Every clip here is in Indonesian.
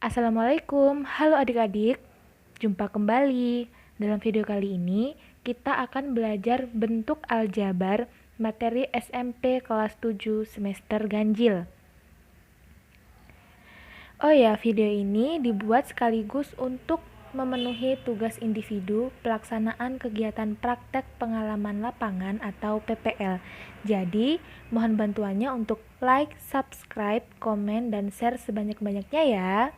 Assalamualaikum, halo adik-adik. Jumpa kembali. Dalam video kali ini, kita akan belajar bentuk aljabar materi SMP kelas 7 semester ganjil. Oh ya, video ini dibuat sekaligus untuk memenuhi tugas individu pelaksanaan kegiatan praktek pengalaman lapangan atau PPL. Jadi, mohon bantuannya untuk like, subscribe, komen, dan share sebanyak-banyaknya ya.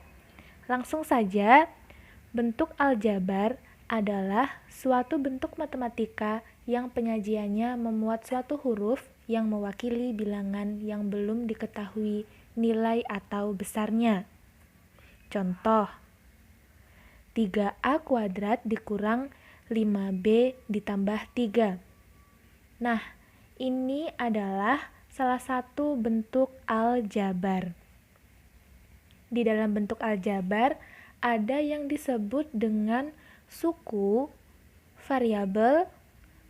Langsung saja, bentuk aljabar adalah suatu bentuk matematika yang penyajiannya memuat suatu huruf yang mewakili bilangan yang belum diketahui nilai atau besarnya. Contoh, 3A kuadrat dikurang 5B ditambah 3. Nah, ini adalah salah satu bentuk aljabar. Di dalam bentuk aljabar ada yang disebut dengan suku, variabel,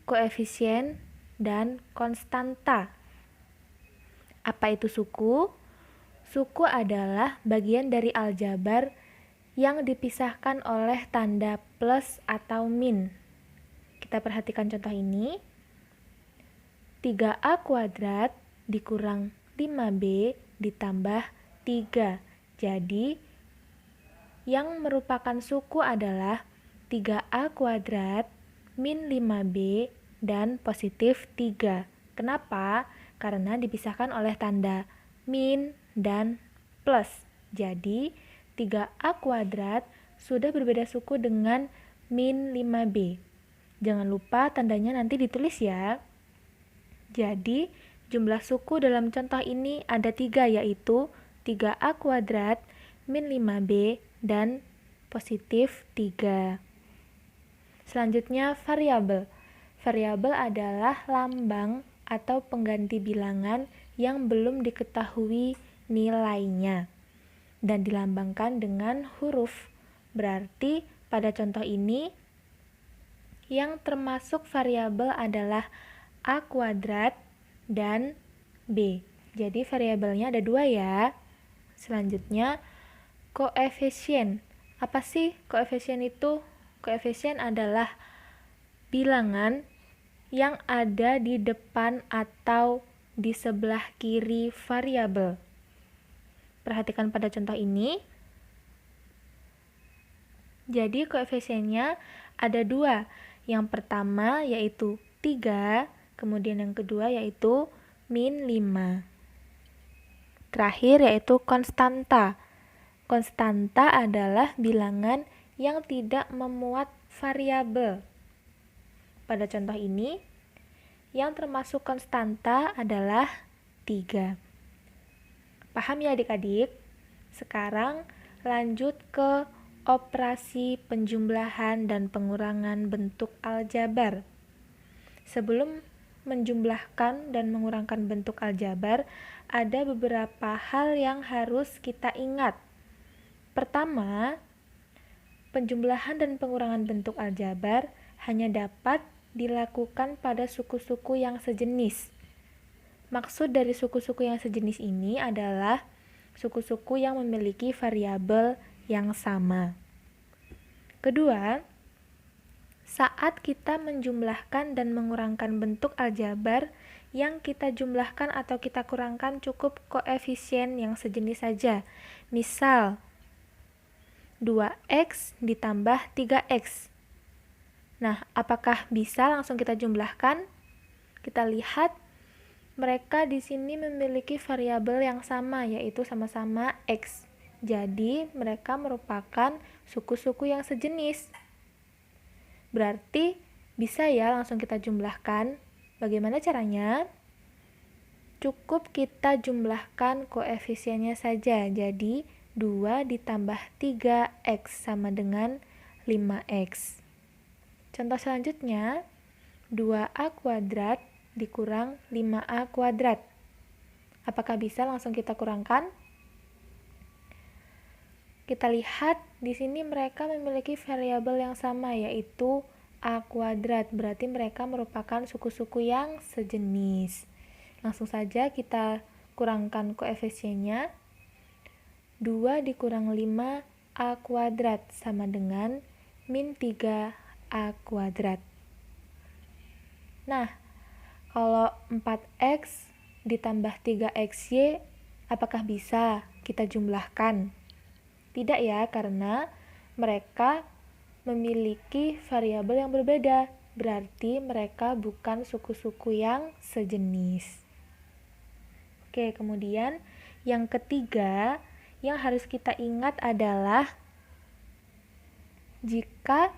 koefisien, dan konstanta. Apa itu suku? Suku adalah bagian dari aljabar yang dipisahkan oleh tanda plus atau min. Kita perhatikan contoh ini. 3A kuadrat dikurang 5B ditambah 3. Jadi, yang merupakan suku adalah 3A kuadrat min 5B dan positif 3. Kenapa? Karena dipisahkan oleh tanda min dan plus. Jadi, 3A kuadrat sudah berbeda suku dengan min 5B. Jangan lupa tandanya nanti ditulis ya. Jadi, jumlah suku dalam contoh ini ada 3, yaitu 3A kuadrat min 5B dan positif 3. Selanjutnya, variabel. Variabel adalah lambang atau pengganti bilangan yang belum diketahui nilainya dan dilambangkan dengan huruf. Berarti pada contoh ini yang termasuk variabel adalah A kuadrat dan B. Jadi variabelnya ada 2 ya. Selanjutnya, koefisien. Apa sih koefisien itu? Koefisien adalah bilangan yang ada di depan atau di sebelah kiri variabel. Perhatikan pada contoh ini. Jadi koefisiennya ada 2. Yang pertama yaitu 3, kemudian yang kedua yaitu min 5. Terakhir yaitu konstanta. Konstanta adalah bilangan yang tidak memuat variabel. Pada contoh ini, yang termasuk konstanta adalah 3. Paham ya adik-adik? Sekarang lanjut ke operasi penjumlahan dan pengurangan bentuk aljabar. Sebelum menjumlahkan dan mengurangkan bentuk aljabar, ada beberapa hal yang harus kita ingat. Pertama, penjumlahan dan pengurangan bentuk aljabar hanya dapat dilakukan pada suku-suku yang sejenis. Maksud dari suku-suku yang sejenis ini adalah suku-suku yang memiliki variabel yang sama. Kedua, saat kita menjumlahkan dan mengurangkan bentuk aljabar, yang kita jumlahkan atau kita kurangkan cukup koefisien yang sejenis saja. Misal, 2x ditambah 3x. Nah, apakah bisa langsung kita jumlahkan? Kita lihat mereka di sini memiliki variabel yang sama, yaitu sama-sama x. Jadi, mereka merupakan suku-suku yang sejenis. Berarti, bisa ya langsung kita jumlahkan. Bagaimana caranya? Cukup kita jumlahkan koefisiennya saja. Jadi, 2 ditambah 3x sama dengan 5x. Contoh selanjutnya, 2a kuadrat dikurang 5a kuadrat. Apakah bisa langsung kita kurangkan? Kita lihat di sini mereka memiliki variabel yang sama, yaitu a kuadrat. Berarti mereka merupakan suku-suku yang sejenis. Langsung saja kita kurangkan koefisiennya. 2 dikurang 5A kuadrat sama dengan min 3A kuadrat. Nah, kalau 4X ditambah 3XY, apakah bisa kita jumlahkan? Tidak ya, karena mereka memiliki variabel yang berbeda. Berarti mereka bukan suku-suku yang sejenis. Oke, kemudian yang ketiga yang harus kita ingat adalah jika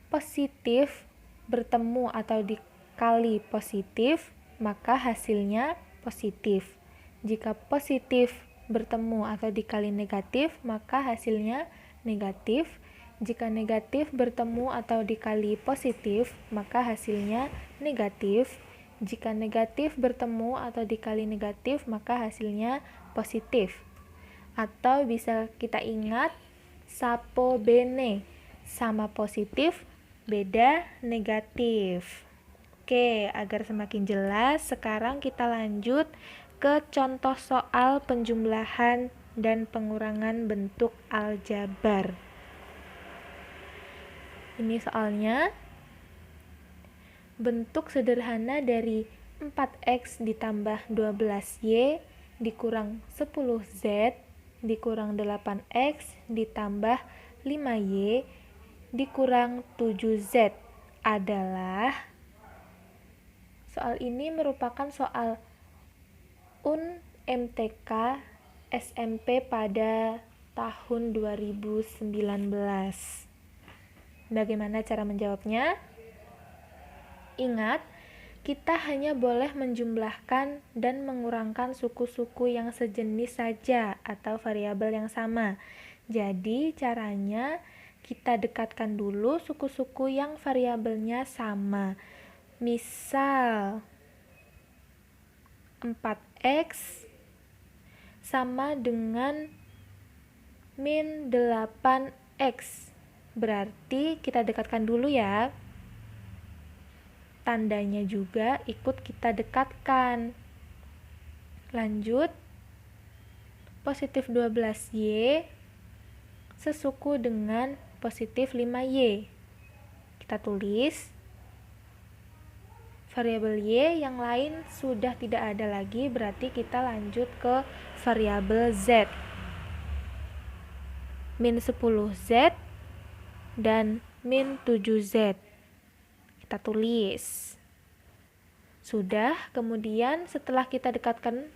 positif bertemu atau dikali positif, maka hasilnya positif. Jika positif bertemu atau dikali negatif, maka hasilnya negatif. Jika negatif bertemu atau dikali positif, maka hasilnya negatif. Jika negatif bertemu atau dikali negatif, maka hasilnya positif. Atau bisa kita ingat, sapo bene, sama positif, beda negatif. Oke, agar semakin jelas, sekarang kita lanjut ke contoh soal penjumlahan dan pengurangan bentuk aljabar. Ini soalnya bentuk sederhana dari 4X ditambah 12Y dikurang 10Z dikurang 8X ditambah 5Y dikurang 7Z adalah, soal ini merupakan soal MTK SMP pada tahun 2019. Bagaimana cara menjawabnya? Ingat, kita hanya boleh menjumlahkan dan mengurangkan suku-suku yang sejenis saja atau variabel yang sama. Jadi, caranya kita dekatkan dulu suku-suku yang variabelnya sama. Misal 4X sama dengan min 8X. Berarti kita dekatkan dulu ya. Tandanya juga ikut kita dekatkan. Lanjut. Positif 12Y sesuku dengan positif 5Y. Kita tulis variabel Y yang lain sudah tidak ada lagi, berarti kita lanjut ke variabel Z. Min 10Z dan min 7Z. Kita tulis. Sudah, kemudian setelah kita dekatkan,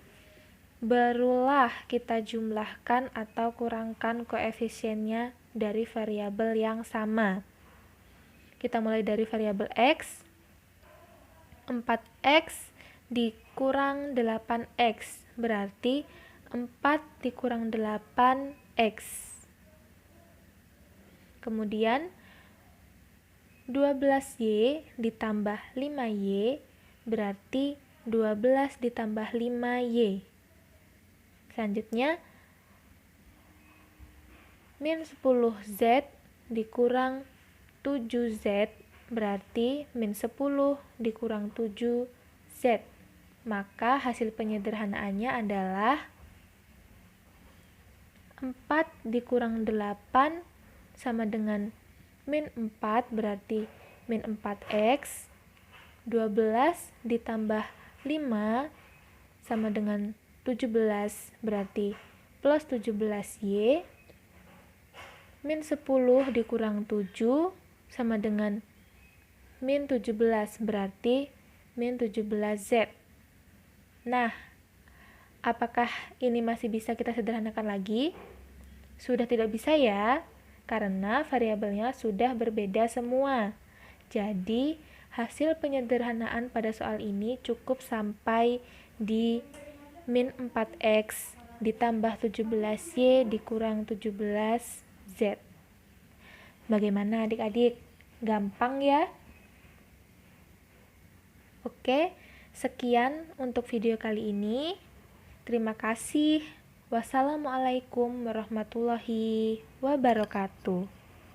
barulah kita jumlahkan atau kurangkan koefisiennya dari variabel yang sama. Kita mulai dari variabel X. 4X dikurang 8X berarti 4 dikurang 8X. Kemudian 12Y ditambah 5Y berarti 12 ditambah 5Y. Selanjutnya min 10Z dikurang 7Z berarti min 10 dikurang 7Z. Maka hasil penyederhanaannya adalah 4 dikurang 8 sama dengan min 4 berarti min 4X. 12 ditambah 5 sama dengan 17 berarti plus 17Y. Min 10 dikurang 7 sama dengan min 17 berarti min 17Z. Nah, apakah ini masih bisa kita sederhanakan lagi? Sudah tidak bisa ya, karena variabelnya sudah berbeda semua. Jadi, hasil penyederhanaan pada soal ini cukup sampai di min 4X ditambah 17Y dikurang 17Z. Bagaimana adik-adik? Gampang ya? Oke, sekian untuk video kali ini. Terima kasih. Wassalamualaikum warahmatullahi wabarakatuh.